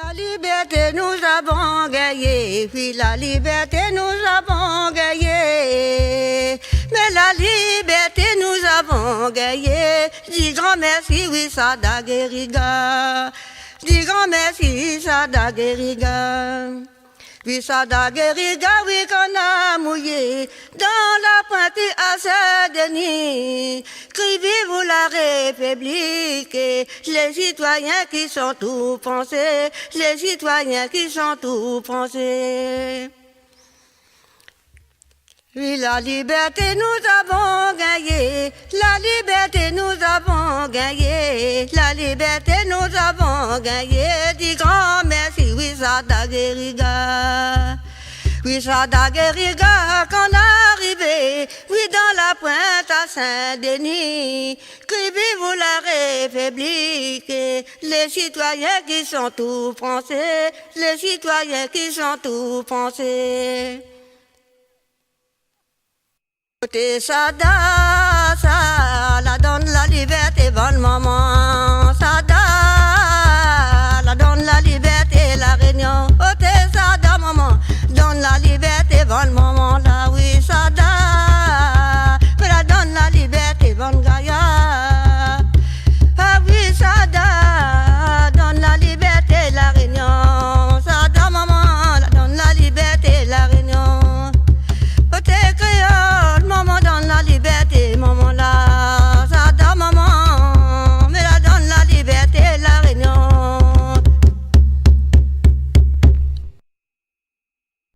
La liberté nous avons gagné, oui la liberté nous avons gagné. Mais la liberté nous avons gagné. Dis grand merci, oui Sada Guériga. Dis grand merci, Sada Guériga. Oui Sada Guériga, oui qu'on a mouillé dans la pointe à Saint-Denis. Criez-vous la République, les citoyens qui sont tout français, les citoyens qui sont tout français. Oui, la liberté nous avons gagné, la liberté nous avons gagné, la liberté nous avons gagné. Dis grand merci, oui Sada Guériga. Oui, Sada Guériga, qu'on arrivé, oui, dans la pointe à Saint-Denis. Criez-vous la République, les citoyens qui sont tout français, les citoyens qui sont tout français. Côté Sada, ça la donne la liberté, bonne maman.